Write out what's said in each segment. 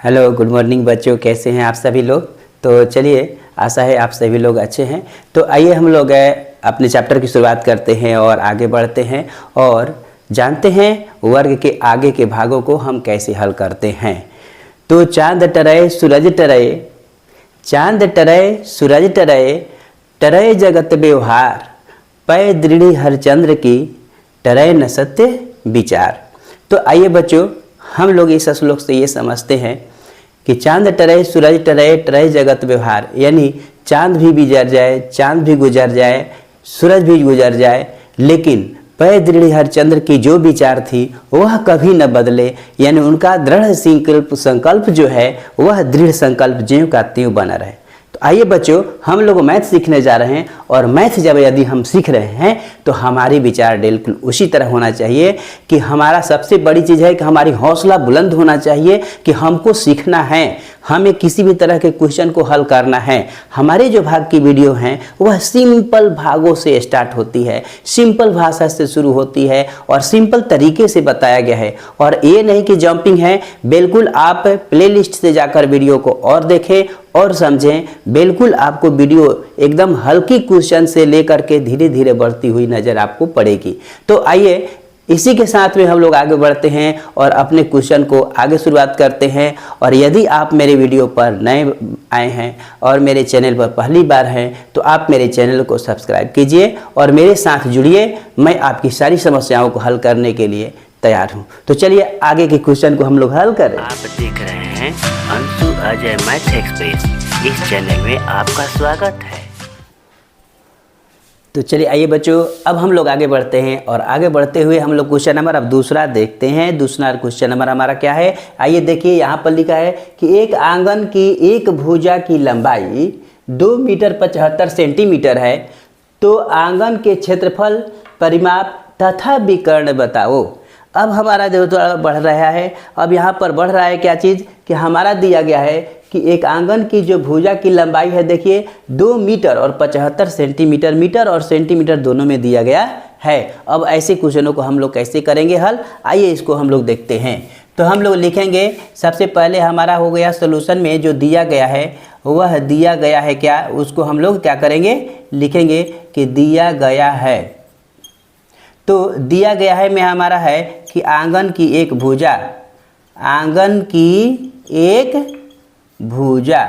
Hello, good morning बच्चों, कैसे हैं आप सभी लोग। तो चलिए, आशा है आप सभी लोग अच्छे हैं। तो आइए हम लोग अपने चैप्टर की शुरुआत करते हैं और आगे बढ़ते हैं और जानते हैं वर्ग के आगे के भागों को हम कैसे हल करते हैं। तो चांद टरय सूरज टरय, चांद टरय सूरज टरय, टरय जगत व्यवहार, पै दृढ़ हरचंद्र की, टरय न सत्य विचार। तो आइए बच्चों, हम लोग इस श्लोक से ये समझते हैं कि चांद टरय सूरज टरय, टरय जगत व्यवहार, यानी चांद भी गुजर जाए, चांद भी गुजर जाए, सूरज भी गुजर जाए, लेकिन पै दृढ़ हरचंद्र की जो विचार थी वह कभी न बदले, यानी उनका दृढ़ संकल्प जो है वह दृढ़ संकल्प ज्यों का त्यों बना रहे। तो आइए बच्चों, हम लोग मैथ सीखने जा रहे हैं और मैथ जब यदि हम सीख रहे हैं तो हमारी विचार बिल्कुल उसी तरह होना चाहिए कि हमारा सबसे बड़ी चीज़ है कि हमारी हौसला बुलंद होना चाहिए कि हमको सीखना है, हमें किसी भी तरह के क्वेश्चन को हल करना है। हमारे जो भाग की वीडियो हैं वह सिंपल भागों से स्टार्ट होती है, सिंपल भाषा से शुरू होती है और सिंपल तरीके से बताया गया है। और ये नहीं कि जंपिंग है, बिल्कुल आप प्लेलिस्ट से जाकर वीडियो को और देखें और समझें। बिल्कुल आपको वीडियो एकदम हल्की क्वेश्चन से लेकर के धीरे धीरे बढ़ती हुई नज़र आपको पड़ेगी। तो आइए इसी के साथ में हम लोग आगे बढ़ते हैं और अपने क्वेश्चन को आगे शुरुआत करते हैं। और यदि आप मेरे वीडियो पर नए आए हैं और मेरे चैनल पर पहली बार हैं तो आप मेरे चैनल को सब्सक्राइब कीजिए और मेरे साथ जुड़िए। मैं आपकी सारी समस्याओं को हल करने के लिए तैयार हूँ। तो चलिए आगे के क्वेश्चन को हम लोग हल करें। आप देख रहे हैं अंशु अजय मैथ एक्सप्रेस। इस चैनल में आपका स्वागत है। तो चलिए आइए बच्चों, अब हम लोग आगे बढ़ते हैं और आगे बढ़ते हुए हम लोग क्वेश्चन नंबर अब दूसरा देखते हैं। दूसरा क्वेश्चन नंबर हमारा क्या है, आइए देखिए। यहाँ पर लिखा है कि एक आंगन की एक भुजा की लंबाई 2 मीटर 75 सेंटीमीटर है, तो आंगन के क्षेत्रफल, परिमाप तथा विकर्ण बताओ। अब हमारा जो थोड़ा बढ़ रहा है, अब यहाँ पर बढ़ रहा है क्या चीज़ कि हमारा दिया गया है कि एक आंगन की जो भुजा की लंबाई है, देखिए 2 मीटर और 75 सेंटीमीटर, मीटर और सेंटीमीटर दोनों में दिया गया है। अब ऐसे क्वेश्चनों को हम लोग कैसे करेंगे हल, आइए इसको हम लोग देखते हैं। तो हम लोग लिखेंगे, सबसे पहले हमारा हो गया सोल्यूशन में जो दिया गया है वह दिया गया है क्या, उसको हम लोग क्या करेंगे, लिखेंगे कि दिया गया है। तो दिया गया है में हमारा है कि आंगन की एक भुजा, आंगन की एक भुजा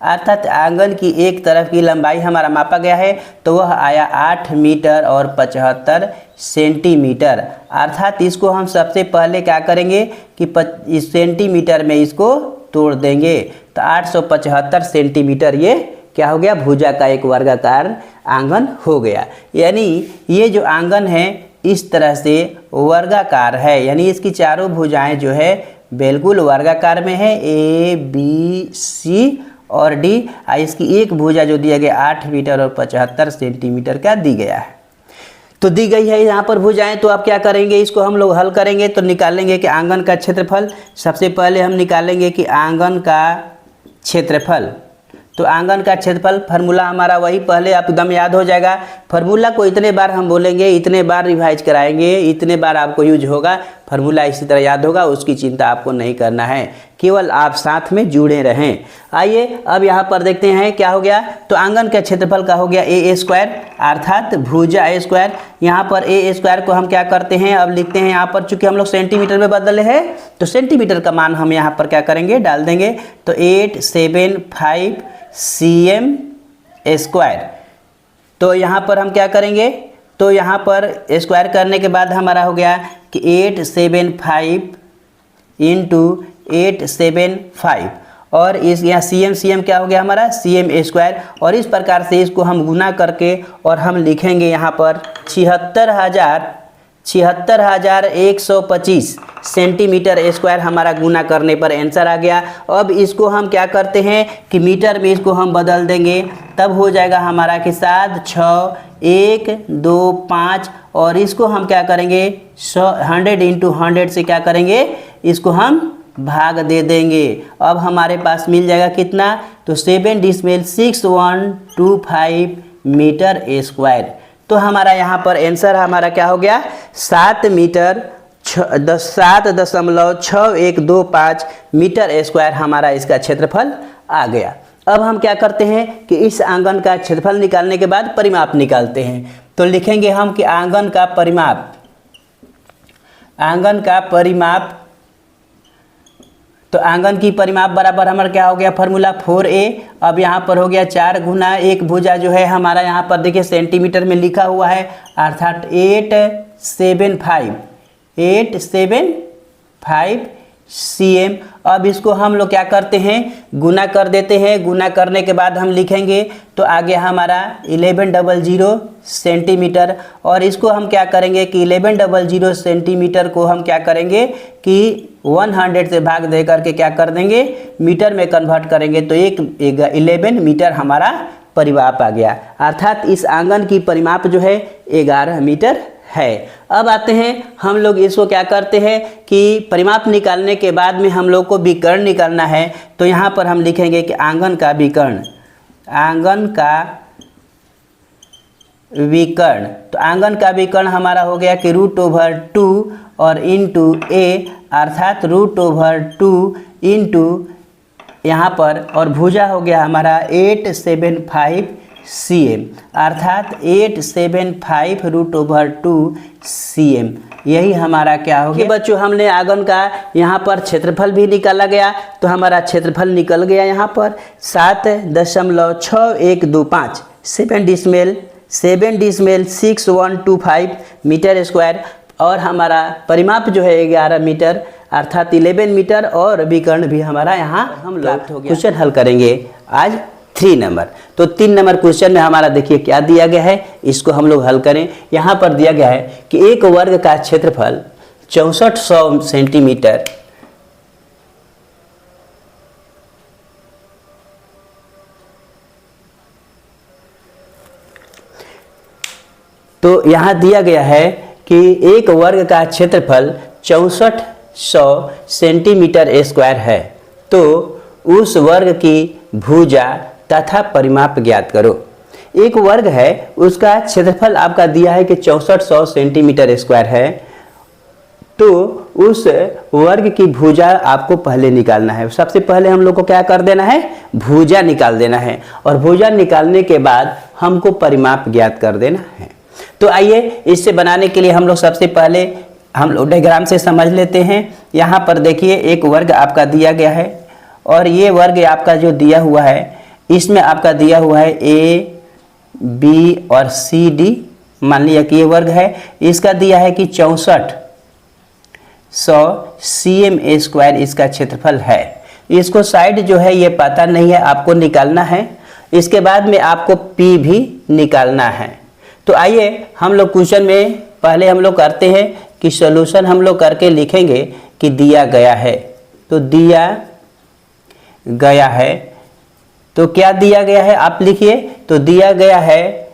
अर्थात आंगन की एक तरफ की लंबाई हमारा मापा गया है, तो वह आया 8 मीटर और 75 सेंटीमीटर। अर्थात इसको हम सबसे पहले क्या करेंगे कि इस सेंटीमीटर में इसको तोड़ देंगे, तो 875 सेंटीमीटर ये क्या हो गया, भुजा का एक वर्गाकार आंगन हो गया। यानी ये जो आंगन है इस तरह से वर्गाकार है, यानी इसकी चारों भुजाएं जो है बिल्कुल वर्गाकार में है, ए बी सी और डी। इसकी एक भुजा जो दिया गया 8 मीटर और 75 सेंटीमीटर का दी गया है। तो दी गई है यहाँ पर भुजाएं, तो आप क्या करेंगे, इसको हम लोग हल करेंगे। तो निकालेंगे कि आंगन का क्षेत्रफल, सबसे पहले हम निकालेंगे कि आंगन का क्षेत्रफल। तो आंगन का क्षेत्रफल फार्मूला हमारा वही पहले आप एकदम याद हो जाएगा। फार्मूला को इतने बार हम बोलेंगे, इतने बार रिवाइज कराएंगे, इतने बार आपको यूज होगा, फार्मूला इसी तरह याद होगा, उसकी चिंता आपको नहीं करना है, केवल आप साथ में जुड़े रहें। आइए अब यहाँ पर देखते हैं क्या हो गया। तो आंगन का क्षेत्रफल का हो गया ए स्क्वायर, अर्थात भुजा ए स्क्वायर। यहाँ पर ए स्क्वायर को हम क्या करते हैं, अब लिखते हैं यहाँ पर, चूंकि हम लोग सेंटीमीटर में बदले हैं तो सेंटीमीटर का मान हम यहाँ पर क्या करेंगे, डाल देंगे। तो 875 cm स्क्वायर। तो यहाँ पर हम क्या करेंगे, तो यहाँ पर स्क्वायर करने के बाद हमारा हो गया कि 875 इंटू 875 और इस यहाँ cm क्या हो गया हमारा, cm स्क्वायर। और इस प्रकार से इसको हम गुना करके और हम लिखेंगे यहाँ पर 76,125 सेंटीमीटर स्क्वायर हमारा गुना करने पर आंसर आ गया। अब इसको हम क्या करते हैं कि मीटर में इसको हम बदल देंगे, तब हो जाएगा हमारा कि 7 6 1 2 5 और इसको हम क्या करेंगे 100 इंटू 100 से क्या करेंगे, इसको हम भाग दे देंगे। अब हमारे पास मिल जाएगा कितना, तो 7.6125 मीटर स्क्वायर। तो हमारा यहाँ पर आंसर हमारा क्या हो गया, 7 मीटर 7.6125 मीटर स्क्वायर हमारा इसका क्षेत्रफल आ गया। अब हम क्या करते हैं कि इस आंगन का क्षेत्रफल निकालने के बाद परिमाप निकालते हैं। तो लिखेंगे हम कि आंगन का परिमाप, तो आंगन की परिमाप बराबर हमारा क्या हो गया, फार्मूला 4a। अब यहाँ पर हो गया 4 गुना एक भुजा जो है हमारा यहाँ पर देखिए सेंटीमीटर में लिखा हुआ है, अर्थात 875 cm। अब इसको हम लोग क्या करते हैं, गुना कर देते हैं। गुना करने के बाद हम लिखेंगे तो आगे हमारा 1100 सेंटीमीटर। और इसको हम क्या करेंगे कि 1100 सेंटीमीटर को हम क्या करेंगे कि 100 से भाग दे करके क्या कर देंगे, मीटर में कन्वर्ट करेंगे। तो 11 मीटर हमारा परिमाप आ गया, अर्थात इस आंगन की परिमाप जो है 11 मीटर है। अब आते हैं हम लोग इसको क्या करते हैं कि परिमाप निकालने के बाद में हम लोग को विकर्ण निकालना है। तो यहाँ पर हम लिखेंगे कि आंगन का विकर्ण, तो आंगन का विकर्ण हमारा हो गया कि √2 और इंटू a, अर्थात √2 इंटू यहाँ पर, और भुजा हो गया हमारा 875 cm, अर्थात 875 √2 cm। यही हमारा क्या हो गया बच्चों। हमने आंगन का यहाँ पर क्षेत्रफल भी निकाला गया, तो हमारा क्षेत्रफल निकल गया यहाँ पर 7.6125 7 डिसमेल 6125 मीटर स्क्वायर। और हमारा परिमाप जो है 11 मीटर, अर्थात 11 मीटर। और विकर्ण भी हमारा यहाँ हम प्राप्त हो गया। क्वेश्चन हल करेंगे आज 3 नंबर। तो 3 नंबर क्वेश्चन में हमारा देखिए क्या दिया गया है, इसको हम लोग हल करें। यहाँ पर दिया गया है कि एक वर्ग का क्षेत्रफल 6400 सेंटीमीटर तो यहाँ दिया गया है कि एक वर्ग का क्षेत्रफल 6400 सेंटीमीटर स्क्वायर है। तो उस वर्ग की भुजा तथा परिमाप ज्ञात करो। एक वर्ग है, उसका क्षेत्रफल आपका दिया है कि 6400 सेंटीमीटर स्क्वायर है। तो उस वर्ग की भुजा आपको पहले निकालना है। सबसे पहले हम लोग को क्या कर देना है, भुजा निकाल देना है। और भुजा निकालने के बाद हमको परिमाप ज्ञात कर देना है। तो आइए इससे बनाने के लिए हम लोग सबसे पहले हम लोग डायग्राम से समझ लेते हैं। यहाँ पर देखिए एक वर्ग आपका दिया गया है, और ये वर्ग आपका जो दिया हुआ है, इसमें आपका दिया हुआ है A, B और C, D। मान लिया कि ये वर्ग है, इसका दिया है कि 6400 cm स्क्वायर इसका क्षेत्रफल है। इसको साइड जो है ये पता नहीं है, आपको निकालना है। इसके बाद में आपको P भी निकालना है। तो आइए हम लोग क्वेश्चन में पहले हम लोग करते हैं कि सॉल्यूशन हम लोग करके लिखेंगे कि दिया गया है। तो दिया गया है, तो क्या दिया गया है आप लिखिए। तो दिया गया है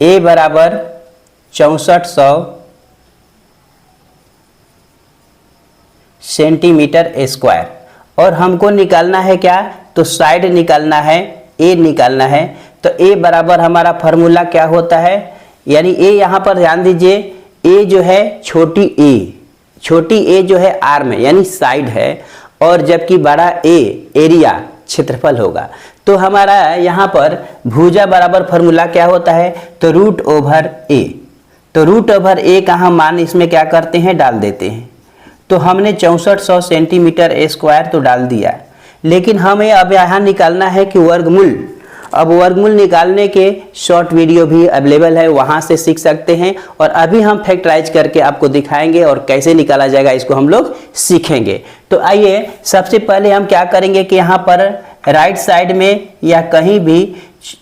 A बराबर 6400 सेंटीमीटर स्क्वायर। और हमको निकालना है क्या, तो साइड निकालना है, A निकालना है। तो A बराबर हमारा फार्मूला क्या होता है, यानी A यहाँ पर ध्यान दीजिए, A जो है छोटी A जो है R में यानी साइड है, और जबकि बड़ा A एरिया क्षेत्रफल होगा। तो हमारा यहाँ पर भुजा बराबर फार्मूला क्या होता है, तो √A। तो √A का हम मान इसमें क्या करते हैं, डाल देते हैं। तो हमने 6400 सेंटीमीटर स्क्वायर तो डाल दिया, लेकिन हमें अब यहाँ निकालना है कि वर्गमूल। अब वर्गमूल निकालने के शॉर्ट वीडियो भी अवेलेबल है, वहाँ से सीख सकते हैं। और अभी हम फैक्टराइज करके आपको दिखाएंगे और कैसे निकाला जाएगा इसको हम लोग सीखेंगे। तो आइए सबसे पहले हम क्या करेंगे कि यहाँ पर राइट साइड में या कहीं भी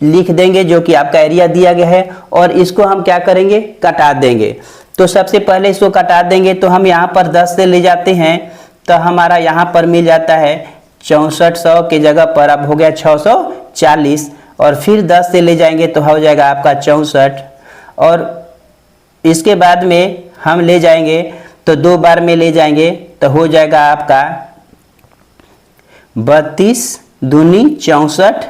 लिख देंगे जो कि आपका एरिया दिया गया है, और इसको हम क्या करेंगे, कटा देंगे। तो सबसे पहले इसको कटा देंगे। तो हम यहाँ पर 10 से ले जाते हैं, तो हमारा यहाँ पर मिल जाता है 6400 के जगह पर अब हो गया 640, और फिर 10 से ले जाएंगे तो हो जाएगा आपका 64, और इसके बाद में हम ले जाएंगे तो 2 बार में ले जाएंगे तो हो जाएगा आपका 32 दूनी 64।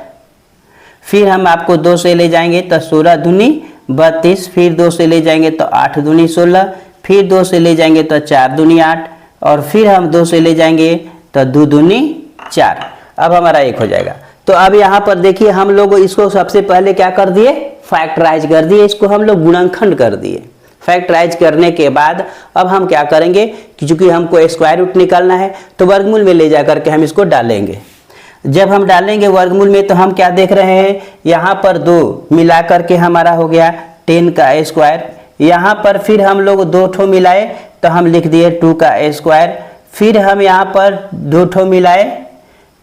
फिर हम आपको 2 से ले जाएंगे तो 16 दूनी 32, फिर 2 से ले जाएंगे तो 8 दूनी 16, फिर 2 से ले जाएंगे तो 4 दूनी 8, और फिर हम 2 से ले जाएंगे तो 2 दूनी 4। अब हमारा 1 हो जाएगा। तो अब यहाँ पर देखिए हम लोग इसको सबसे पहले क्या कर दिए, फैक्टराइज कर दिए, इसको हम लोग गुणनखंड कर दिए। फैक्टराइज करने के बाद अब हम क्या करेंगे कि चूंकि हमको स्क्वायर रूट निकालना है तो वर्गमूल में ले जा करके हम इसको डालेंगे। जब हम डालेंगे वर्गमूल में तो हम क्या देख रहे हैं, यहाँ पर 2 मिला करके हमारा हो गया 10 का स्क्वायर, यहाँ पर फिर हम लोग 2 ठो मिलाए तो हम लिख दिए 2 का स्क्वायर, फिर हम यहाँ पर 2 ठो मिलाए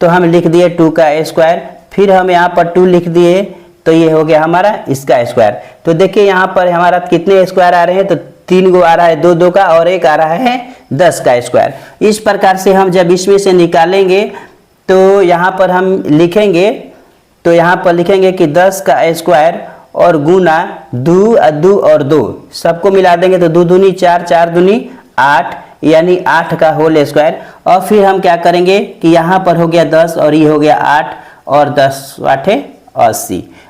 तो हम लिख दिए 2 का स्क्वायर, फिर हम यहाँ पर 2 लिख दिए तो ये हो गया हमारा इसका स्क्वायर। तो देखिए यहाँ पर हमारा कितने स्क्वायर आ रहे हैं, तो 3 गो आ रहा है 2 2 का, और 1 आ रहा है 10 का स्क्वायर। इस प्रकार से हम जब इसमें से निकालेंगे तो यहाँ पर हम लिखेंगे, तो यहाँ पर लिखेंगे कि 10 का स्क्वायर और गुना 2 2 और 2 सबको मिला देंगे तो 2 दूनी 4, 4 दूनी 8, यानी 8 का होल स्क्वायर। और फिर हम क्या करेंगे कि यहाँ पर हो गया 10 और ये हो गया 8 और 10 8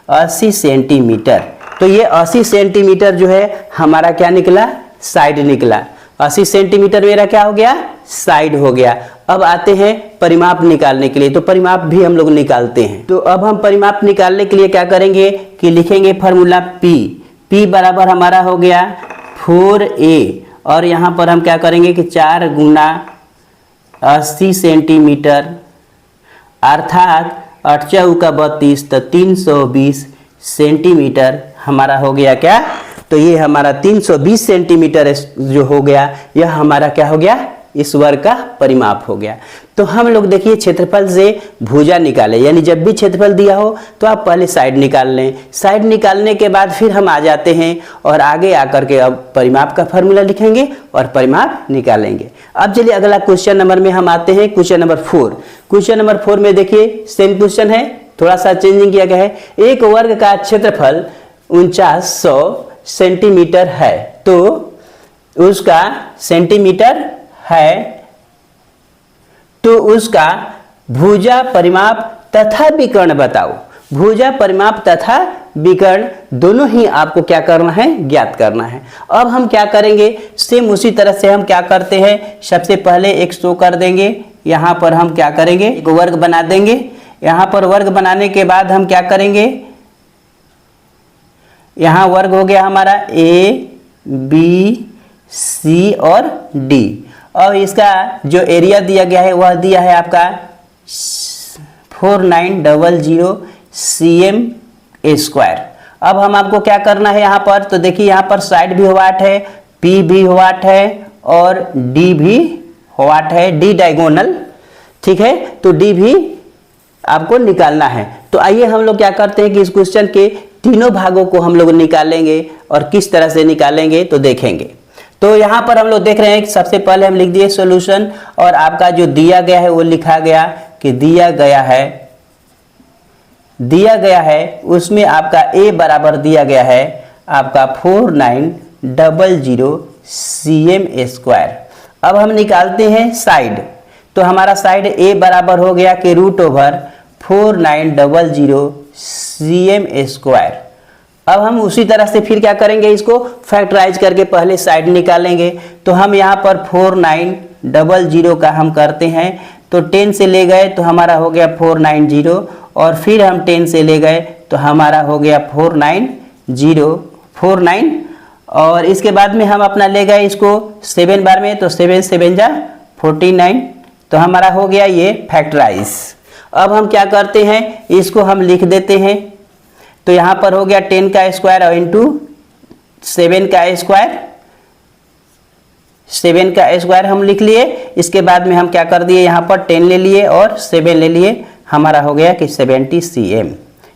80 सेंटीमीटर। तो ये 80 सेंटीमीटर जो है हमारा क्या निकला, साइड निकला। 80 सेंटीमीटर मेरा क्या हो गया, साइड हो गया। अब आते हैं परिमाप निकालने के लिए, तो परिमाप भी हम लोग निकालते हैं। तो अब हम परिमाप निकालने के लिए क्या करेंगे कि लिखेंगे फार्मूला P बराबर हमारा हो गया 4a, और यहाँ पर हम क्या करेंगे कि 4 गुना 80 सेंटीमीटर अर्थात 8 चौका 32 तो 320 सेंटीमीटर हमारा हो गया क्या, तो ये हमारा 320 सेंटीमीटर जो हो गया यह हमारा क्या हो गया, इस वर्ग का परिमाप हो गया। तो हम लोग देखिए क्षेत्रफल से भुजा निकाले, यानी जब भी क्षेत्रफल दिया हो तो आप पहले साइड निकाल लें। साइड निकालने के बाद फिर हम आ जाते हैं और आगे आकर के अब परिमाप का फॉर्मूला लिखेंगे और परिमाप निकालेंगे। अब चलिए अगला क्वेश्चन नंबर में हम आते हैं, क्वेश्चन नंबर 4। क्वेश्चन नंबर 4 में देखिए सेम क्वेश्चन है, थोड़ा सा चेंजिंग किया गया है। एक वर्ग का क्षेत्रफल 4900 सेंटीमीटर है, तो उसका सेंटीमीटर है, तो उसका भुजा परिमाप तथा विकर्ण बताओ। भुजा परिमाप तथा विकर्ण दोनों ही आपको क्या करना है, ज्ञात करना है। अब हम क्या करेंगे, सेम उसी तरह से हम क्या करते हैं, सबसे पहले एक शो कर देंगे। यहाँ पर हम क्या करेंगे, एक वर्ग बना देंगे। यहाँ पर वर्ग बनाने के बाद हम क्या करेंगे, यहाँ वर्ग हो गया हमारा A B C और D, और इसका जो एरिया दिया गया है वह दिया है आपका 4900 cm स्क्वायर। अब हम आपको क्या करना है यहाँ पर, तो देखिए यहाँ पर साइड भी वाट है, P भी वाट है और D भी वाट है, D डायगोनल, ठीक है। तो D भी आपको निकालना है। तो आइए हम लोग क्या करते हैं कि इस क्वेश्चन के तीनों भागों को हम लोग निकालेंगे, और किस तरह से निकालेंगे तो देखेंगे। तो यहाँ पर हम लोग देख रहे हैं कि सबसे पहले हम लिख दिए सॉल्यूशन, और आपका जो दिया गया है वो लिखा गया कि दिया गया है उसमें आपका A बराबर दिया गया है आपका 4900 cm स्क्वायर। अब हम निकालते हैं साइड, तो हमारा साइड A बराबर हो गया कि √4900 cm स्क्वायर। अब हम उसी तरह से फिर क्या करेंगे, इसको फैक्टराइज करके पहले साइड निकालेंगे। तो हम यहाँ पर 4900 का हम करते हैं, तो 10 से ले गए तो हमारा हो गया 490, और फिर हम 10 से ले गए तो हमारा हो गया 49, और इसके बाद में हम अपना ले गए इसको 7 बार में, तो 7 7 जा 49, तो हमारा हो गया ये फैक्टराइज। अब हम क्या करते हैं, इसको हम लिख देते हैं। तो यहाँ पर हो गया 10 का स्क्वायर और इंटू 7 का स्क्वायर, 7 का स्क्वायर हम लिख लिए। इसके बाद में हम क्या कर दिए, यहाँ पर 10 ले लिए और 7 ले लिए, हमारा हो गया कि 70 cm।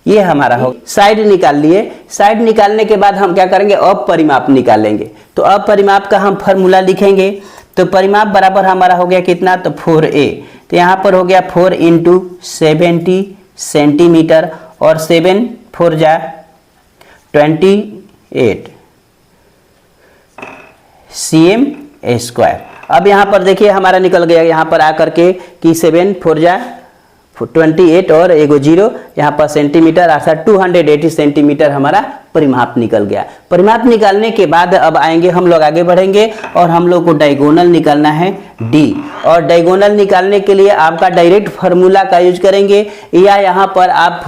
ये हमारा हो साइड निकाल लिए। साइड निकालने के बाद हम क्या करेंगे, अब परिमाप निकालेंगे। तो अब परिमाप का हम फॉर्मूला लिखेंगे। तो परिमाप बराबर हमारा हो गया कितना, तो 4a। तो यहाँ पर हो गया 4 × 70 सेंटीमीटर, और 7 4 जा 28 cm स्क्वायर। अब यहाँ पर देखिए हमारा निकल गया यहाँ पर आकर के कि 7 4 जा 28 और एगो 0 यहाँ पर सेंटीमीटर, अर्थात 280 सेंटीमीटर हमारा परिमाप निकल गया। परिमाप निकालने के बाद अब आएंगे हम लोग आगे बढ़ेंगे और हम लोग को डायगोनल निकालना है डी। और डायगोनल निकालने के लिए आपका डायरेक्ट फार्मूला का यूज करेंगे या यहाँ पर आप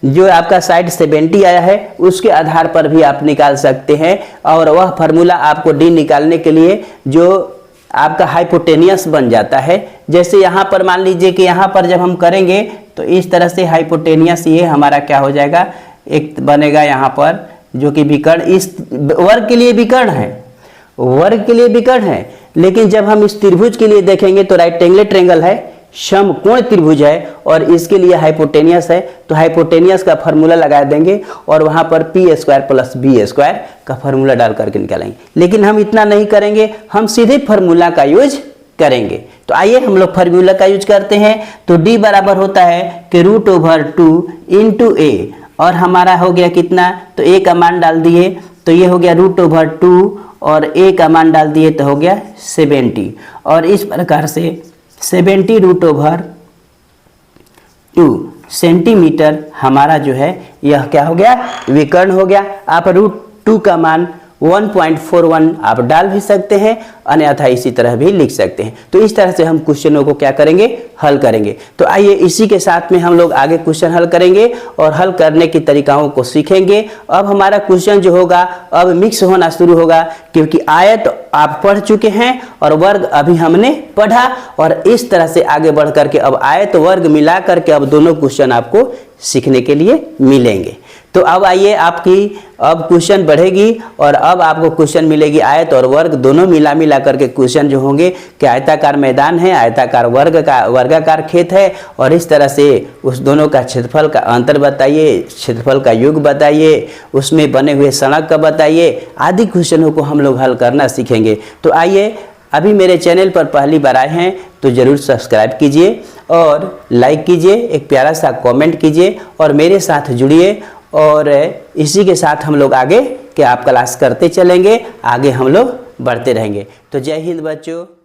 जो आपका साइड 70 आया है उसके आधार पर भी आप निकाल सकते हैं। और वह फार्मूला आपको डी निकालने के लिए जो आपका हाइपोटेनियस बन जाता है। जैसे यहाँ पर मान लीजिए कि यहाँ पर जब हम करेंगे तो इस तरह से हाइपोटेनियस ये हमारा क्या हो जाएगा, एक बनेगा यहाँ पर जो कि विकर्ण, इस वर्ग के लिए विकर्ण है, वर्ग के लिए विकर्ण है। लेकिन जब हम इस त्रिभुज के लिए देखेंगे तो राइट एंगल ट्रायंगल है, समकोण त्रिभुज है और इसके लिए हाइपोटेनियस है। तो हाइपोटेनियस का फार्मूला लगा देंगे और वहां पर P square plus B square का फार्मूला डाल करके निकालेंगे। लेकिन हम इतना नहीं करेंगे, हम सीधे फार्मूला का यूज करेंगे। तो आइए हम लोग फार्मूला का यूज करते हैं। तो डी बराबर होता है कि √2 इंटू ए, और हमारा हो गया कितना, तो ए का मान डाल दिए तो ये हो गया √2 और ए का मान डाल दिए तो हो गया 70। और इस प्रकार से 70 √2 सेंटीमीटर हमारा जो है यह क्या हो गया, विकर्ण हो गया। आप √2 का मान 1.41 आप डाल भी सकते हैं, अन्यथा इसी तरह भी लिख सकते हैं। तो इस तरह से हम क्वेश्चनों को क्या करेंगे, हल करेंगे। तो आइए इसी के साथ में हम लोग आगे क्वेश्चन हल करेंगे और हल करने के तरीकाओं को सीखेंगे। अब हमारा क्वेश्चन जो होगा अब मिक्स होना शुरू होगा, क्योंकि आयत आप पढ़ चुके हैं और वर्ग अभी हमने पढ़ा, और इस तरह से आगे बढ़ करके अब आयत वर्ग मिला करके अब दोनों क्वेश्चन आपको सीखने के लिए मिलेंगे। तो अब आइए आपकी अब क्वेश्चन बढ़ेगी और अब आपको क्वेश्चन मिलेगी आयत और वर्ग दोनों मिला करके क्वेश्चन जो होंगे कि आयताकार मैदान है, आयताकार वर्गाकार खेत है, और इस तरह से उस दोनों का क्षेत्रफल का अंतर बताइए, क्षेत्रफल का योग बताइए, उसमें बने हुए सड़क का बताइए, आदि क्वेश्चनों को हम लोग हल करना सीखेंगे। तो आइए, अभी मेरे चैनल पर पहली बार आए हैं तो ज़रूर सब्सक्राइब कीजिए और लाइक कीजिए, एक प्यारा सा कमेंट कीजिए और मेरे साथ जुड़िए। और इसी के साथ हम लोग आगे के आप क्लास करते चलेंगे, आगे हम लोग बढ़ते रहेंगे। तो जय हिंद बच्चों।